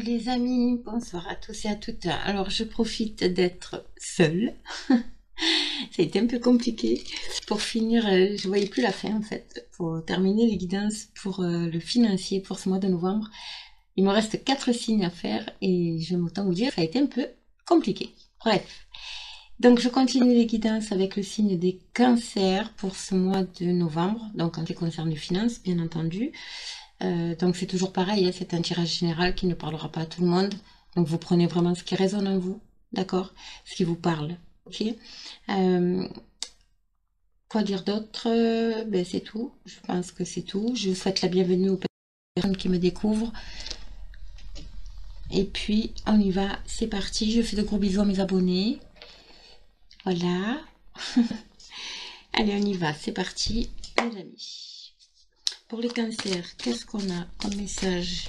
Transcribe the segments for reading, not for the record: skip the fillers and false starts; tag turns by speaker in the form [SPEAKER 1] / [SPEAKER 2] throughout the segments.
[SPEAKER 1] les amis, bonsoir à tous et à toutes. Alors je profite d'être seule. Ça a été un peu compliqué. Pour finir, je voyais plus la fin en fait. Pour terminer les guidances pour le financier pour ce mois de novembre. Il me reste 4 signes à faire et je m'entends vous dire ça a été un peu compliqué. Bref. Donc je continue les guidances avec le signe des cancers pour ce mois de novembre. Donc en ce qui concerne les finances, bien entendu. Donc c'est toujours pareil, hein, c'est un tirage général qui ne parlera pas à tout le monde. Donc vous prenez vraiment ce qui résonne en vous, d'accord? Ce qui vous parle, ok? Quoi dire d'autre? Ben, c'est tout, je pense que c'est tout. Je vous souhaite la bienvenue aux personnes qui me découvrent. Et puis on y va, c'est parti. Je fais de gros bisous à mes abonnés. Voilà. Allez, on y va, c'est parti, les amis. Pour les cancers, qu'est-ce qu'on a comme message,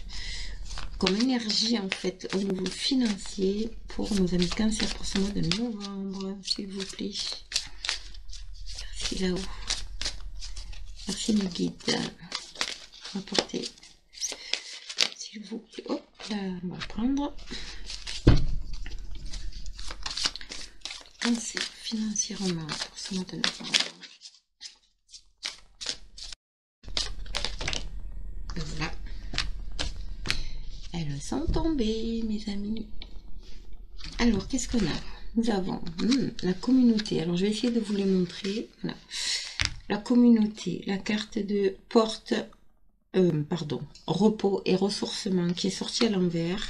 [SPEAKER 1] comme énergie en fait au niveau financier pour nos amis cancers pour ce mois de novembre, s'il vous plaît. Merci là-haut. Merci mes guides. Rapportez. S'il vous plaît. Hop là, on va prendre. Cancer financièrement pour ce mois de novembre. Voilà. Elles sont tombées, mes amis. Alors, qu'est-ce qu'on a? Nous avons la communauté. Alors, je vais essayer de vous les montrer. Voilà. La communauté, la carte de porte, repos et ressourcement qui est sortie à l'envers.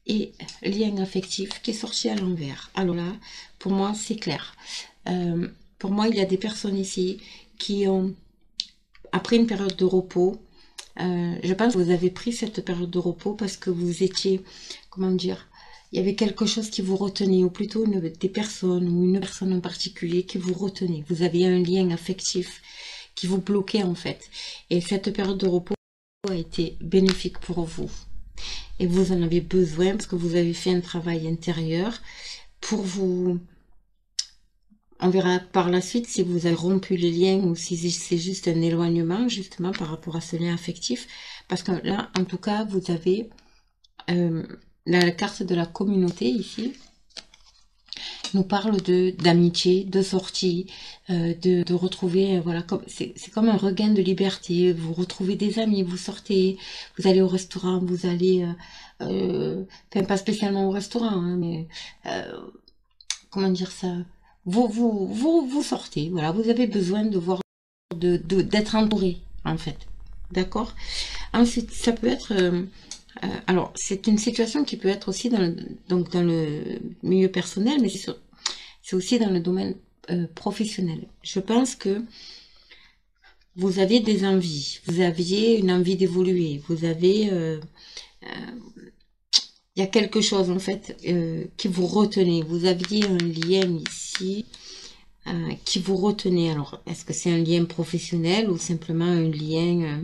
[SPEAKER 1] Et lien affectif qui est sorti à l'envers. Alors là, pour moi, c'est clair. Pour moi, il y a des personnes ici qui ont, après une période de repos, je pense que vous avez pris cette période de repos parce que vous étiez, comment dire, il y avait quelque chose qui vous retenait, ou plutôt des personnes, ou une personne en particulier qui vous retenait. Vous aviez un lien affectif qui vous bloquait en fait. Et cette période de repos a été bénéfique pour vous. Et vous en avez besoin parce que vous avez fait un travail intérieur pour vous... On verra par la suite si vous avez rompu les liens ou si c'est juste un éloignement justement par rapport à ce lien affectif. Parce que là, en tout cas, vous avez la carte de la communauté ici. Nous parle d'amitié, de sortie, de retrouver, voilà, c'est comme un regain de liberté. Vous retrouvez des amis, vous sortez, vous allez au restaurant, vous allez, enfin pas spécialement au restaurant, hein, mais comment dire ça, vous sortez, voilà, vous avez besoin de voir, d'être entouré, en fait, d'accord. Ensuite, ça peut être, alors c'est une situation qui peut être aussi donc dans le milieu personnel, mais c'est aussi dans le domaine professionnel. Je pense que vous aviez des envies, vous aviez une envie d'évoluer, vous avez... il y a quelque chose en fait qui vous retenait. Vous aviez un lien ici qui vous retenait. Alors, est-ce que c'est un lien professionnel ou simplement un lien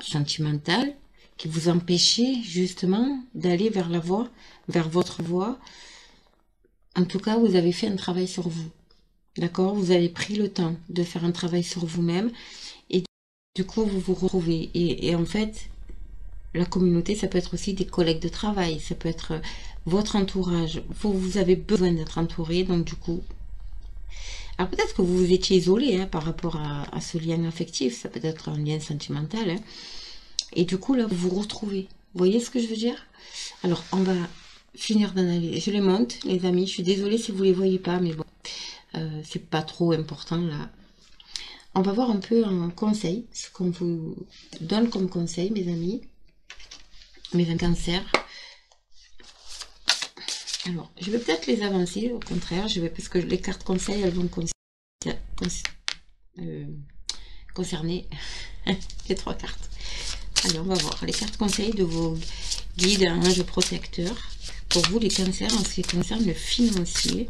[SPEAKER 1] sentimental qui vous empêchait justement d'aller vers la voie, vers votre voie? En tout cas, vous avez fait un travail sur vous. D'accord? Vous avez pris le temps de faire un travail sur vous-même et du coup, vous vous retrouvez. Et en fait... La communauté, ça peut être aussi des collègues de travail, ça peut être votre entourage. Vous avez besoin d'être entouré, donc du coup... Alors peut-être que vous vous étiez isolé hein, par rapport à ce lien affectif, ça peut être un lien sentimental. Hein, et du coup, là, vous vous retrouvez. Vous voyez ce que je veux dire? Alors, on va finir d'analyser. Je les monte, les amis. Je suis désolée si vous ne les voyez pas, mais bon, c'est pas trop important là. On va voir un peu un conseil, ce qu'on vous donne comme conseil, mes amis. Mes 20 cancers. Alors, je vais peut-être les avancer, au contraire, parce que les cartes conseils, elles vont concerner les 3 cartes. Alors, on va voir les cartes conseils de vos guides, anges protecteurs, pour vous les cancers en ce qui concerne le financier.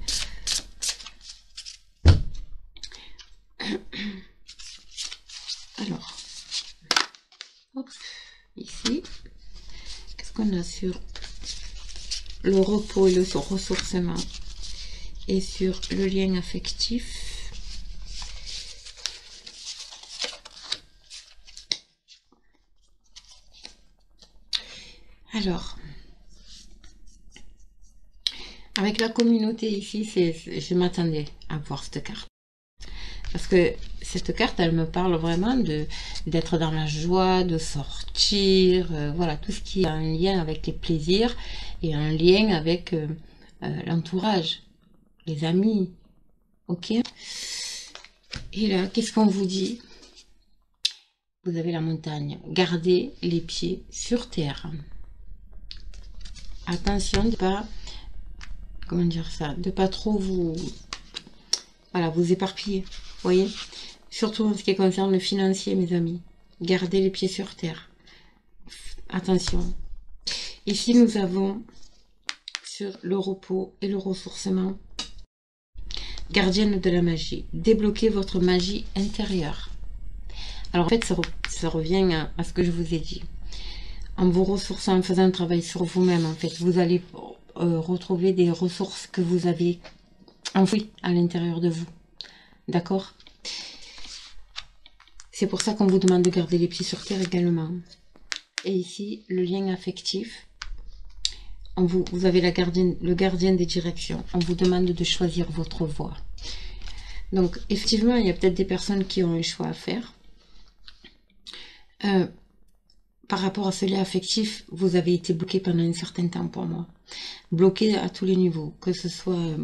[SPEAKER 1] Alors, hop, ici, qu'est-ce qu'on a sur le repos et le ressourcement et sur le lien affectif? Alors, Avec la communauté ici, je m'attendais à voir cette carte. Parce que cette carte, elle me parle vraiment d'être dans la joie, de sortir, voilà, tout ce qui a un lien avec les plaisirs et un lien avec l'entourage, les amis, ok? Et là, qu'est-ce qu'on vous dit? Vous avez la montagne. Gardez les pieds sur terre. Attention de pas, comment dire ça, de pas trop vous, voilà, vous éparpiller. Vous voyez? Surtout en ce qui concerne le financier, mes amis. Gardez les pieds sur terre. Attention. Ici, nous avons sur le repos et le ressourcement. Gardienne de la magie. Débloquez votre magie intérieure. Alors en fait, ça revient à ce que je vous ai dit. En vous ressourçant, en faisant un travail sur vous-même, en fait, vous allez retrouver des ressources que vous avez enfouies à l'intérieur de vous. D'accord? C'est pour ça qu'on vous demande de garder les pieds sur terre également. Et ici, le lien affectif. Vous avez le gardien des directions. On vous demande de choisir votre voie. Donc, effectivement, il y a peut-être des personnes qui ont un choix à faire. Par rapport à ce lien affectif, vous avez été bloqué pendant un certain temps pour moi. Bloqué à tous les niveaux. Que ce soit...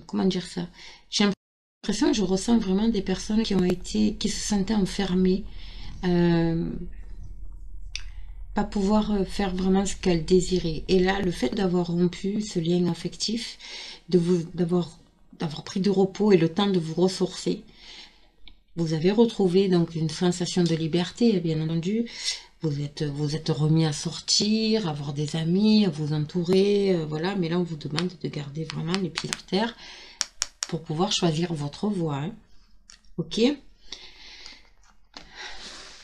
[SPEAKER 1] comment dire ça? J'ai l'impression que je ressens vraiment des personnes qui se sentaient enfermées. Pas pouvoir faire vraiment ce qu'elles désiraient. Et là, le fait d'avoir rompu ce lien affectif, d'avoir pris du repos et le temps de vous ressourcer, vous avez retrouvé donc une sensation de liberté, bien entendu. Vous êtes remis à sortir, à avoir des amis, à vous entourer, voilà. Mais là, on vous demande de garder vraiment les pieds sur terre pour pouvoir choisir votre voie. Hein. Ok?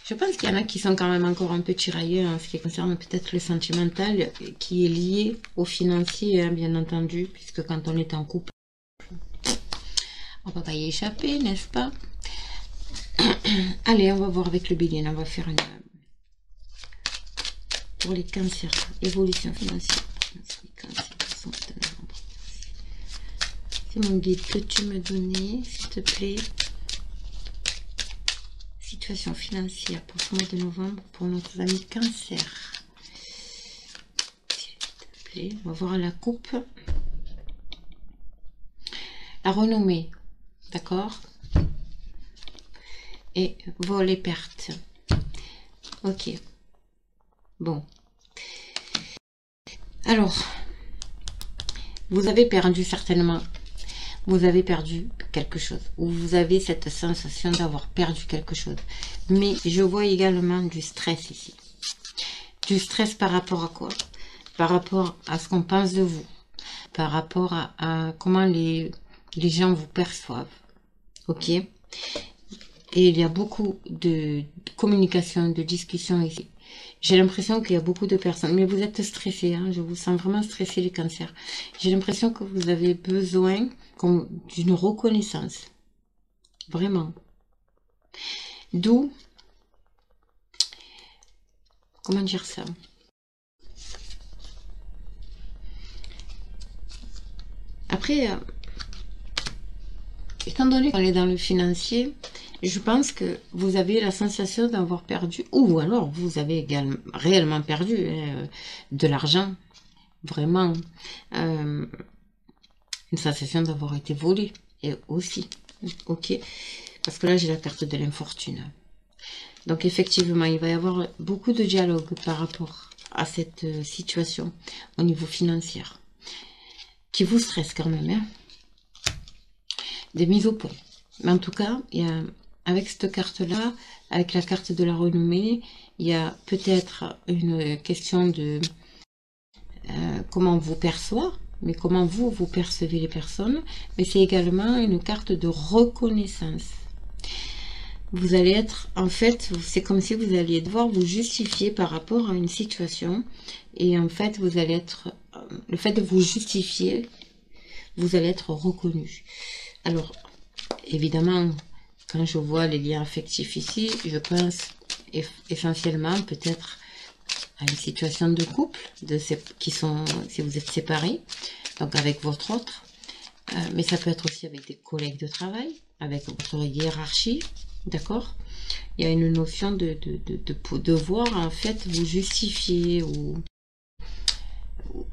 [SPEAKER 1] Je pense qu'il y en a qui sont quand même encore un peu tirailleux en ce qui concerne peut-être le sentimental qui est lié au financier, hein, bien entendu, puisque quand on est en couple, on ne peut pas y échapper, n'est-ce pas? Allez, on va voir avec le bélier, on va faire une... Pour les cancers, évolution financière. C'est mon guide, peux-tu me donner, s'il te plaît, situation financière pour ce mois de novembre pour notre ami cancer. S'il te plaît, on va voir la coupe. La renommée, d'accord? Et vol et pertes. Ok. Bon. Alors, vous avez perdu certainement. Vous avez perdu quelque chose. Ou vous avez cette sensation d'avoir perdu quelque chose. Mais je vois également du stress ici. Du stress par rapport à quoi? Par rapport à ce qu'on pense de vous. Par rapport à comment les gens vous perçoivent. Ok? Et il y a beaucoup de communication, de discussion ici. J'ai l'impression qu'il y a beaucoup de personnes, mais vous êtes stressés, hein, je vous sens vraiment stressés les cancers. J'ai l'impression que vous avez besoin d'une reconnaissance. Vraiment. D'où, comment dire ça? Après, étant donné qu'on est dans le financier, je pense que vous avez la sensation d'avoir perdu, ou alors vous avez également réellement perdu de l'argent, vraiment, une sensation d'avoir été volé, et aussi, ok, parce que là j'ai la carte de l'infortune. Donc effectivement, il va y avoir beaucoup de dialogue par rapport à cette situation au niveau financier, qui vous stresse quand même, hein, des mises au point. Mais en tout cas, il y a... Avec cette carte-là, avec la carte de la renommée, il y a peut-être une question de comment on vous perçoit, mais comment vous percevez les personnes. Mais c'est également une carte de reconnaissance. Vous allez être, en fait, c'est comme si vous alliez devoir vous justifier par rapport à une situation. Et en fait, vous allez être, le fait de vous justifier, vous allez être reconnu. Alors, évidemment... Quand je vois les liens affectifs ici, je pense essentiellement peut-être à une situation de couple, si vous êtes séparés, donc avec votre autre, mais ça peut être aussi avec des collègues de travail, avec votre hiérarchie, d'accord? Il y a une notion de devoir en fait vous justifier ou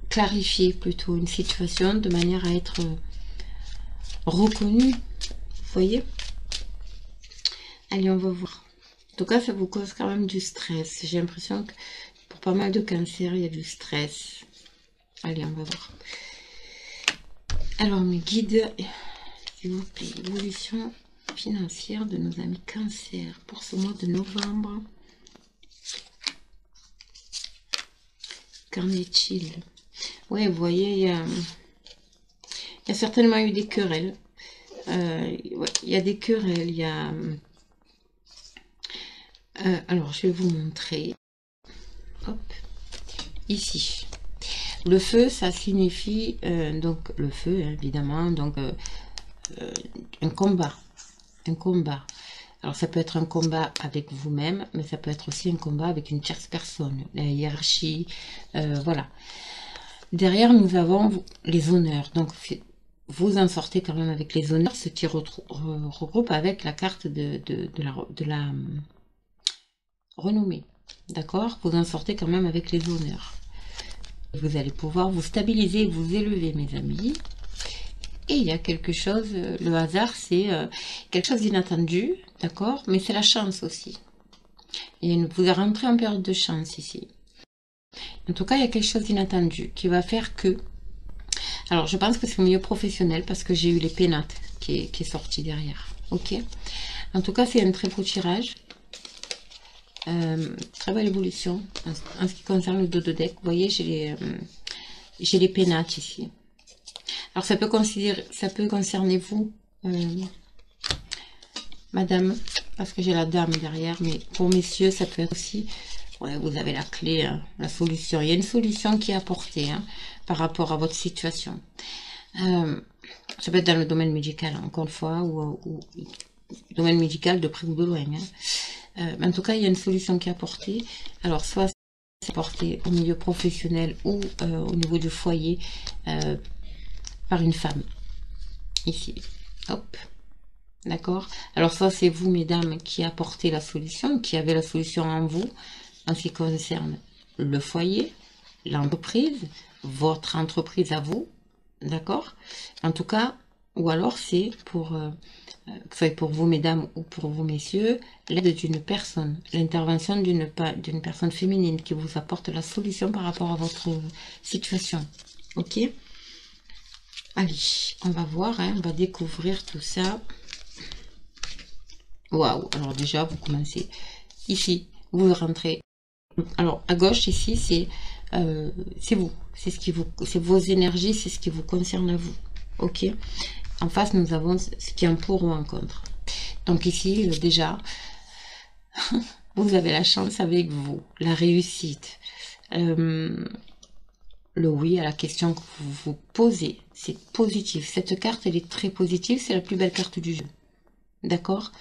[SPEAKER 1] clarifier plutôt une situation de manière à être reconnu, vous voyez? Allez, on va voir. En tout cas, ça vous cause quand même du stress. J'ai l'impression que pour pas mal de cancers, il y a du stress. Allez, on va voir. Alors, mes guides, s'il vous plaît, l'évolution financière de nos amis cancer pour ce mois de novembre. Qu'en est-il? Ouais, vous voyez, il y a certainement eu des querelles. Ouais, il y a des querelles, il y a... alors, je vais vous montrer. Hop, ici. Le feu, ça signifie, donc, le feu, évidemment, donc, un combat. Un combat. Alors, ça peut être un combat avec vous-même, mais ça peut être aussi un combat avec une tierce personne, la hiérarchie, voilà. Derrière, nous avons les honneurs. Donc, vous en sortez quand même avec les honneurs, ce qui regroupe avec la carte de la renommée. D'accord? Vous en sortez quand même avec les honneurs. Vous allez pouvoir vous stabiliser, vous élever, mes amis. Et il y a quelque chose, le hasard, c'est quelque chose d'inattendu, d'accord? Mais c'est la chance aussi. Et vous rentrez en période de chance ici. En tout cas, il y a quelque chose d'inattendu qui va faire que... Alors, je pense que c'est au milieu professionnel parce que j'ai eu les pénates qui est sorti derrière. Ok? En tout cas, c'est un très beau tirage. Très belle évolution en ce qui concerne le dos de deck. Vous voyez, j'ai les pénates ici. Alors, ça peut concerner vous, madame, parce que j'ai la dame derrière, mais pour messieurs, ça peut être aussi... Ouais, vous avez la clé, hein, la solution. Il y a une solution qui est apportée hein, par rapport à votre situation. Ça peut être dans le domaine médical, encore une fois, ou domaine médical de près ou de loin. Hein. En tout cas, il y a une solution qui est apportée. Alors, soit c'est apporté au milieu professionnel ou au niveau du foyer par une femme. Ici. Hop. D'accord? Alors, soit c'est vous, mesdames, qui apportez la solution, qui avez la solution en vous, en ce qui concerne le foyer, l'entreprise, votre entreprise à vous, d'accord? En tout cas, ou alors c'est pour, que ce soit pour vous mesdames ou pour vous messieurs, l'aide d'une personne, l'intervention d'une personne féminine qui vous apporte la solution par rapport à votre situation, ok? Allez, on va voir, hein, on va découvrir tout ça. Waouh, alors déjà, vous commencez ici, vous rentrez. Alors, à gauche, ici, c'est vous. C'est vos énergies, c'est ce qui vous concerne à vous. Ok? En face, nous avons ce qui est en pour ou en contre. Donc ici, déjà, vous avez la chance avec vous, la réussite. Le oui à la question que vous vous posez, c'est positif. Cette carte, elle est très positive, c'est la plus belle carte du jeu. D'accord?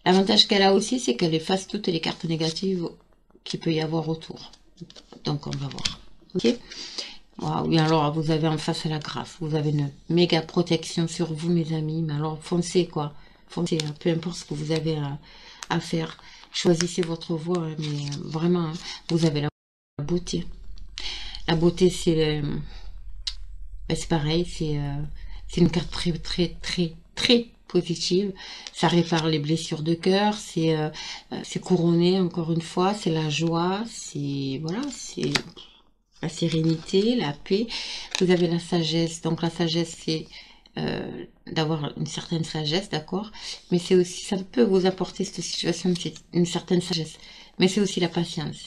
[SPEAKER 1] L'avantage qu'elle a aussi, c'est qu'elle efface toutes les cartes négatives qu'il peut y avoir autour. Donc, on va voir. Ok? Oui, alors, vous avez en face la grâce. Vous avez une méga protection sur vous, mes amis. Mais alors, foncez, quoi. Foncez, hein, peu importe ce que vous avez à faire. Choisissez votre voie, hein, mais vraiment, hein, vous avez la beauté. La beauté, c'est pareil. C'est une carte très, très, très, très positive. Ça répare les blessures de cœur, c'est couronné encore une fois, c'est la joie, c'est voilà, c'est la sérénité, la paix. Vous avez la sagesse, donc la sagesse c'est d'avoir une certaine sagesse, d'accord, mais c'est aussi, ça peut vous apporter cette situation, une certaine sagesse, mais c'est aussi la patience.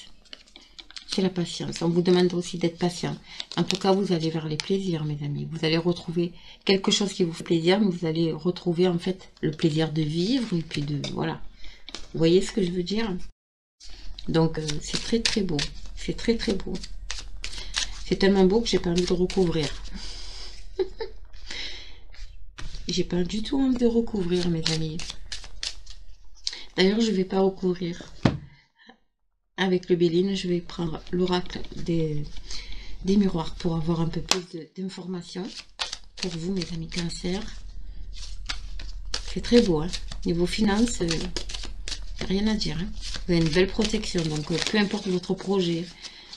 [SPEAKER 1] C'est la patience. On vous demande aussi d'être patient. En tout cas, vous allez vers les plaisirs, mes amis. Vous allez retrouver quelque chose qui vous fait plaisir, mais vous allez retrouver en fait le plaisir de vivre et puis de... Voilà. Vous voyez ce que je veux dire? Donc, c'est très très beau. C'est très très beau. C'est tellement beau que j'ai pas envie de recouvrir. J'ai pas du tout envie de recouvrir, mes amis. D'ailleurs, je vais pas recouvrir. avec le Béline, je vais prendre l'oracle des miroirs pour avoir un peu plus d'informations pour vous, mes amis Cancer. C'est très beau, hein. Niveau finance, rien à dire, hein. Vous avez une belle protection, donc peu importe votre projet,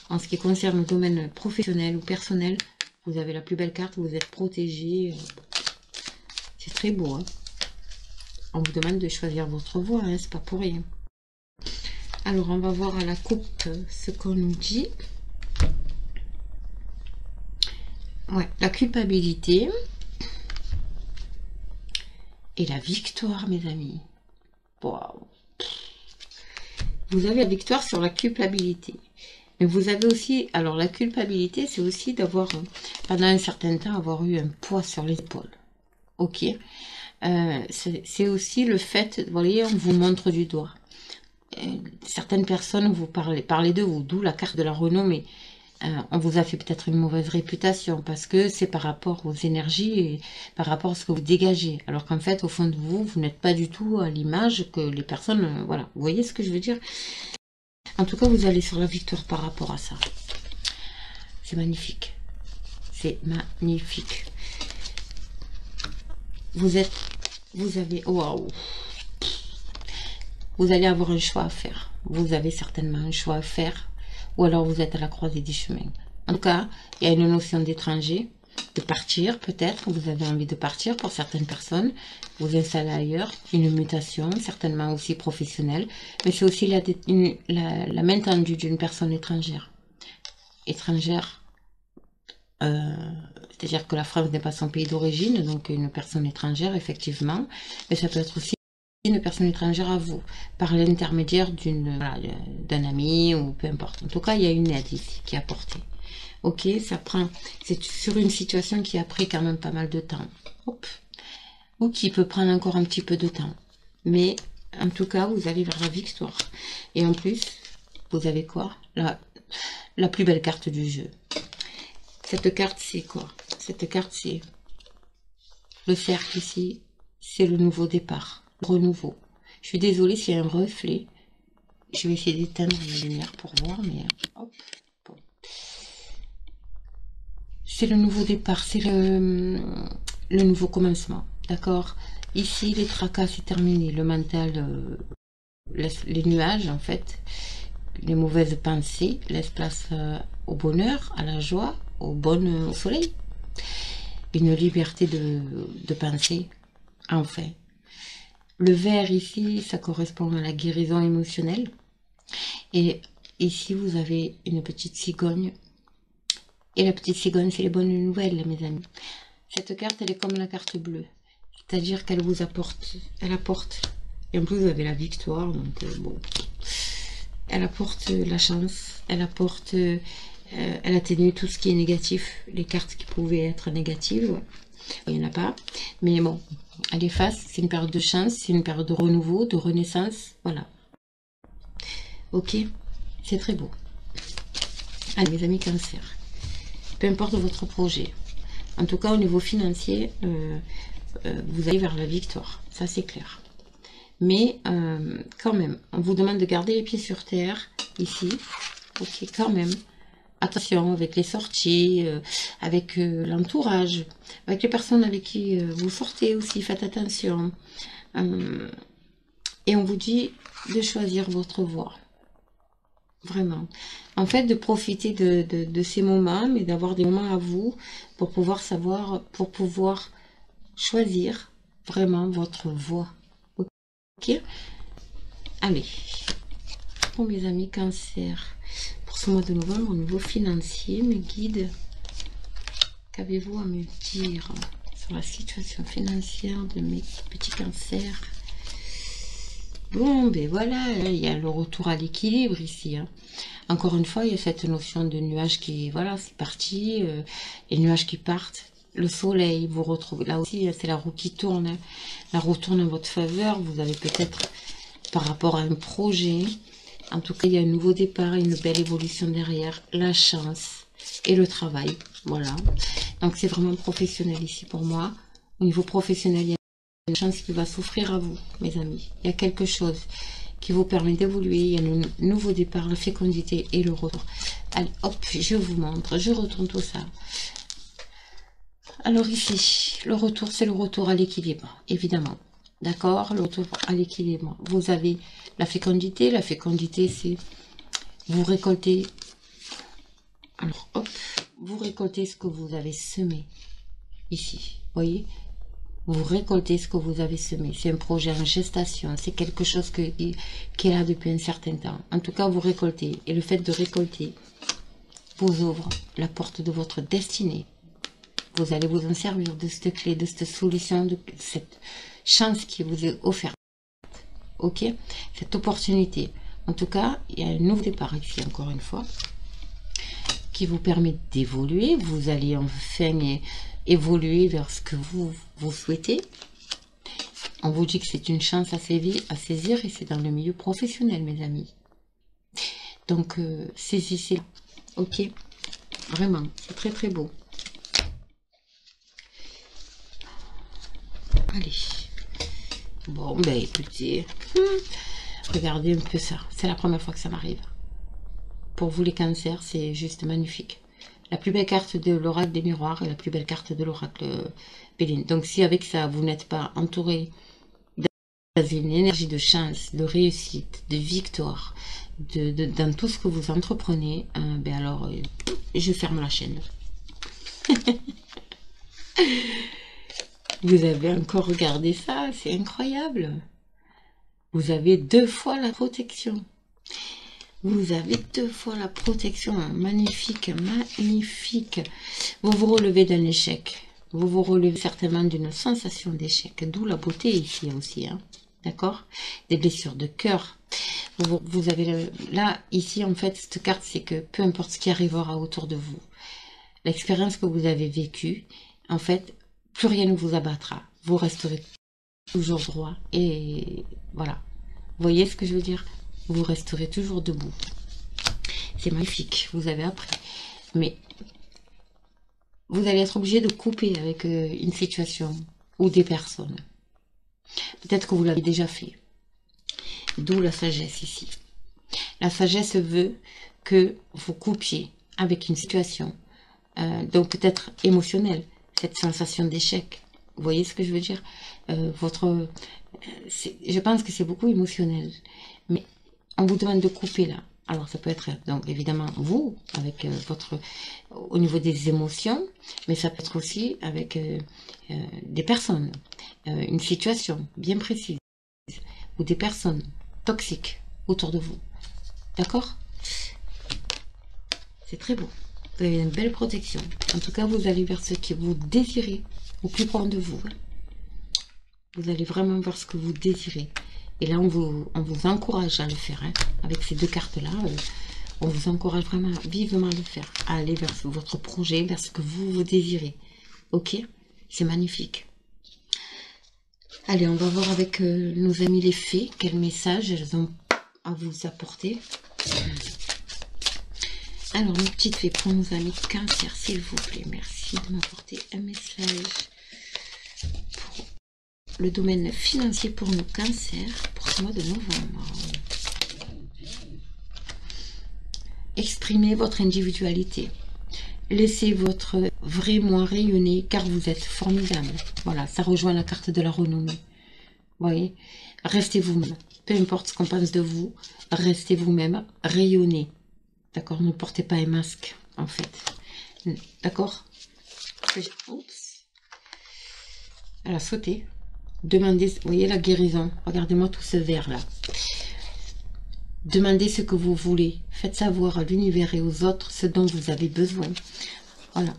[SPEAKER 1] en ce qui concerne le domaine professionnel ou personnel, vous avez la plus belle carte, vous êtes protégé. C'est très beau, hein. On vous demande de choisir votre voie, hein, c'est pas pour rien. Alors, on va voir à la coupe ce qu'on nous dit. Ouais, la culpabilité et la victoire, mes amis. Wow. Vous avez la victoire sur la culpabilité. Mais vous avez aussi, alors la culpabilité, c'est aussi d'avoir, pendant un certain temps, avoir eu un poids sur les épaules. Ok. C'est aussi le fait, vous voyez, on vous montre du doigt. Certaines personnes, vous parlez de vous, d'où la carte de la renommée. On vous a fait peut-être une mauvaise réputation parce que c'est par rapport aux énergies et par rapport à ce que vous dégagez. Alors qu'en fait, au fond de vous, vous n'êtes pas du tout à l'image que les personnes... voilà, vous voyez ce que je veux dire? En tout cas, vous allez sur la victoire par rapport à ça. C'est magnifique. C'est magnifique. Vous avez... Waouh! Vous allez avoir un choix à faire. Vous avez certainement un choix à faire. Ou alors vous êtes à la croisée des chemins. En tout cas, il y a une notion d'étranger, de partir peut-être. Vous avez envie de partir pour certaines personnes. Vous installer ailleurs, une mutation, certainement aussi professionnelle. Mais c'est aussi la main tendue d'une personne étrangère. Étrangère, c'est-à-dire que la France n'est pas son pays d'origine, donc une personne étrangère, effectivement. Mais ça peut être aussi une personne étrangère à vous, par l'intermédiaire d'un ami ou peu importe. En tout cas, il y a une aide ici qui est apportée. Ok, ça prend, c'est sur une situation qui a pris quand même pas mal de temps. Hop. Ou qui peut prendre encore un petit peu de temps. Mais en tout cas, vous allez vers la victoire. Et en plus, vous avez quoi? La plus belle carte du jeu. Cette carte, c'est quoi? Cette carte, c'est le cercle ici. C'est le nouveau départ. Renouveau. Je suis désolée s'il y a un reflet. Je vais essayer d'éteindre la lumière pour voir, mais hop. Bon. C'est le nouveau départ, c'est le nouveau commencement. D'accord? Ici, les tracas, c'est terminé. Le mental, les nuages, en fait, les mauvaises pensées laissent place au bonheur, à la joie, au soleil. Une liberté de penser, enfin. Le vert ici, ça correspond à la guérison émotionnelle. Et ici, vous avez une petite cigogne. Et la petite cigogne, c'est les bonnes nouvelles, mes amis. Cette carte, elle est comme la carte bleue. C'est-à-dire qu'elle vous apporte, elle apporte. Et en plus, vous avez la victoire, donc bon. Elle apporte la chance, elle apporte, elle atténue tout ce qui est négatif. Les cartes qui pouvaient être négatives, il n'y en a pas. Mais bon, elle efface, c'est une période de chance, c'est une période de renouveau, de renaissance, voilà. Ok, c'est très beau. Allez, mes amis Cancer, peu importe votre projet, en tout cas au niveau financier, vous allez vers la victoire, ça c'est clair. Mais quand même, on vous demande de garder les pieds sur terre, ici, ok, quand même. Attention avec les sorties, avec l'entourage, avec les personnes avec qui vous sortez aussi, faites attention. Et on vous dit de choisir votre voie. Vraiment. En fait, de profiter de ces moments, mais d'avoir des moments à vous pour pouvoir savoir, pour pouvoir choisir vraiment votre voie. Ok? Allez. Pour mes amis Cancer, pour ce mois de novembre, au niveau financier, mes guides, qu'avez-vous à me dire sur la situation financière de mes petits Cancers? Bon, ben voilà, il y a le retour à l'équilibre ici. Hein. Encore une fois, il y a cette notion de nuages qui, voilà, c'est parti, les nuages qui partent. Le soleil, vous retrouvez, là aussi, c'est la roue qui tourne. Hein. La roue tourne en votre faveur, vous avez peut-être, par rapport à un projet, en tout cas, il y a un nouveau départ, une belle évolution derrière, la chance et le travail. Voilà. Donc, c'est vraiment professionnel ici pour moi. Au niveau professionnel, il y a une chance qui va s'offrir à vous, mes amis. Il y a quelque chose qui vous permet d'évoluer. Il y a le nouveau départ, la fécondité et le retour. Allez, hop, je vous montre, je retourne tout ça. Alors ici, le retour, c'est le retour à l'équilibre, évidemment. D'accord, le retour à l'équilibre. Vous avez la fécondité. La fécondité, c'est vous récoltez. Alors, hop, vous récoltez ce que vous avez semé. Ici, voyez, vous récoltez ce que vous avez semé. C'est un projet en gestation. C'est quelque chose qui est là depuis un certain temps. En tout cas, vous récoltez. Et le fait de récolter vous ouvre la porte de votre destinée. Vous allez vous en servir de cette clé, de cette solution, de cette chance qui vous est offerte. Ok, cette opportunité. En tout cas, il y a un nouveau départ ici, encore une fois, qui vous permet d'évoluer. Vous allez enfin évoluer vers ce que vous souhaitez. On vous dit que c'est une chance à saisir et c'est dans le milieu professionnel, mes amis. Donc, saisissez. Ok, vraiment, c'est très très beau. Allez. Bon, ben écoutez, regardez un peu ça. C'est la première fois que ça m'arrive. Pour vous, les cancers, c'est juste magnifique. La plus belle carte de l'oracle des miroirs et la plus belle carte de l'oracle Béline. Donc, si avec ça, vous n'êtes pas entouré d'une énergie de chance, de réussite, de victoire, dans tout ce que vous entreprenez, ben alors, je ferme la chaîne. Vous avez encore regardé ça, c'est incroyable. Vous avez 2 fois la protection. Vous avez 2 fois la protection. Magnifique, magnifique. Vous vous relevez d'un échec. Vous vous relevez certainement d'une sensation d'échec. D'où la beauté ici aussi. Hein. D'accord? Des blessures de cœur. Vous avez là, ici, en fait, cette carte, c'est que peu importe ce qui arrivera autour de vous, l'expérience que vous avez vécue, en fait, plus rien ne vous abattra. Vous resterez toujours droit. Et voilà. Vous voyez ce que je veux dire? Vous resterez toujours debout. C'est magnifique. Vous avez appris. Mais vous allez être obligé de couper avec une situation ou des personnes. Peut-être que vous l'avez déjà fait. D'où la sagesse ici. La sagesse veut que vous coupiez avec une situation. Donc peut-être émotionnelle. Cette sensation d'échec. Vous voyez ce que je veux dire? Je pense que c'est beaucoup émotionnel. Mais on vous demande de couper là. Alors ça peut être donc évidemment vous, avec au niveau des émotions, mais ça peut être aussi avec des personnes, une situation bien précise, ou des personnes toxiques autour de vous. D'accord? C'est très beau. Vous avez une belle protection. En tout cas, vous allez vers ce que vous désirez au plus profond de vous. Vous allez vraiment vers ce que vous désirez. Et là, on vous encourage à le faire. Hein. Avec ces 2 cartes-là, on vous encourage vraiment vivement à le faire. À aller vers votre projet, vers ce que vous désirez. Ok? C'est magnifique. Allez, on va voir avec nos amis les fées, quel message elles ont à vous apporter. Alors, mes petites fées, pour nos amis Cancer, s'il vous plaît, merci de m'apporter un message pour le domaine financier pour nos cancers pour ce mois de novembre. Exprimez votre individualité. Laissez votre vrai moi rayonner car vous êtes formidable. Voilà, ça rejoint la carte de la renommée. Vous voyez, restez vous-même. Peu importe ce qu'on pense de vous, restez vous-même, rayonnez. D'accord, ne portez pas un masque, en fait. D'accord. Oups. Elle a sauté. Demandez, vous voyez la guérison. Regardez-moi tout ce vert-là. Demandez ce que vous voulez. Faites savoir à l'univers et aux autres ce dont vous avez besoin. Voilà.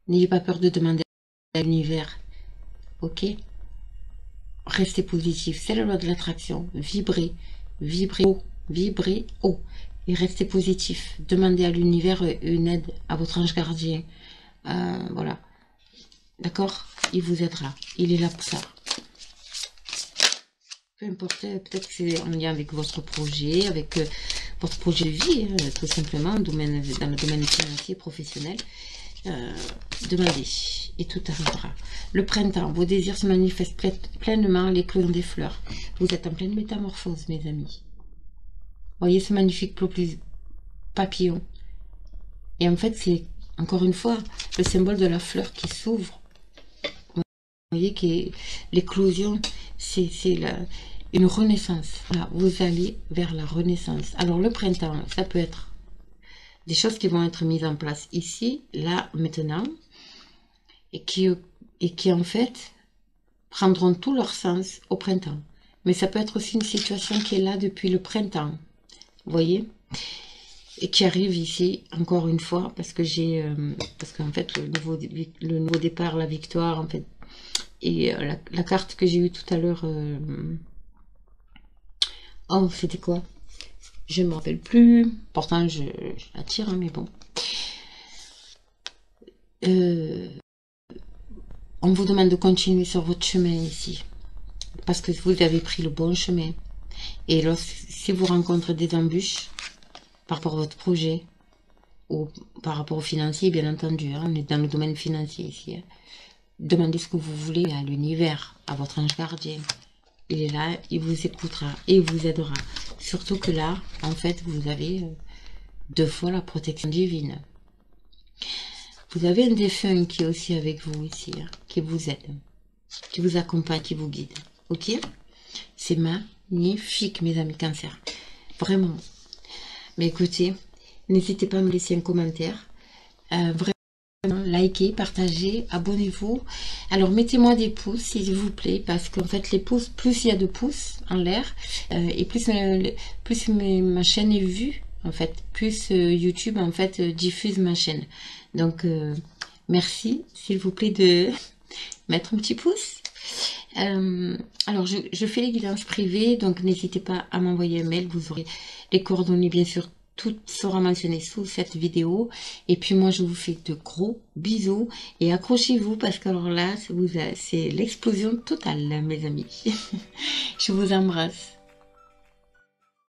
[SPEAKER 1] N'ayez pas peur de demander à l'univers. Ok? Restez positif. C'est la loi de l'attraction. Vibrez. Vibrez haut. Vibrez haut. Et restez positif. Demandez à l'univers une aide, à votre ange gardien. Voilà. D'accord? Il vous aidera. Il est là pour ça. Peu importe, peut-être que c'est en lien avec votre projet, avec votre projet de vie, tout simplement, dans le domaine financier, professionnel. demandez et tout arrivera. Le printemps, vos désirs se manifestent pleinement, l'éclosion des fleurs. Vous êtes en pleine métamorphose, mes amis. Voyez ce magnifique papillon. Et en fait, c'est encore une fois le symbole de la fleur qui s'ouvre. Vous voyez que l'éclosion, c'est une renaissance. Voilà, vous allez vers la renaissance. Alors le printemps, ça peut être des choses qui vont être mises en place ici, là, maintenant, et qui en fait prendront tout leur sens au printemps. Mais ça peut être aussi une situation qui est là depuis le printemps, vous voyez, et qui arrive ici encore une fois parce que j'ai parce qu'en fait le nouveau départ, la victoire en fait, et la carte que j'ai eue tout à l'heure, oh c'était quoi, je me rappelle plus, pourtant je la tire, hein, mais bon, on vous demande de continuer sur votre chemin ici parce que vous avez pris le bon chemin. Et si vous rencontrez des embûches par rapport à votre projet ou par rapport au financier, bien entendu, hein, on est dans le domaine financier ici, hein, demandez ce que vous voulez à l'univers, à votre ange gardien. Il est là, il vous écoutera et il vous aidera. Surtout que là, en fait, vous avez 2 fois la protection divine. Vous avez un défunt qui est aussi avec vous ici, hein, qui vous aide, qui vous accompagne, qui vous guide. Ok? C'est magnifique, mes amis Cancer. Vraiment. Mais écoutez, n'hésitez pas à me laisser un commentaire. Vraiment, likez, partagez, abonnez-vous. Alors, mettez-moi des pouces, s'il vous plaît, parce qu'en fait, les pouces, plus il y a de pouces en l'air, et plus ma chaîne est vue, en fait, plus YouTube, en fait, diffuse ma chaîne. Donc, merci, s'il vous plaît, de mettre un petit pouce. Alors, je fais les guidances privées, donc n'hésitez pas à m'envoyer un mail. Vous aurez les coordonnées, bien sûr, tout sera mentionné sous cette vidéo. Et puis moi, je vous fais de gros bisous et accrochez-vous parce que alors là, c'est l'explosion totale, mes amis. Je vous embrasse.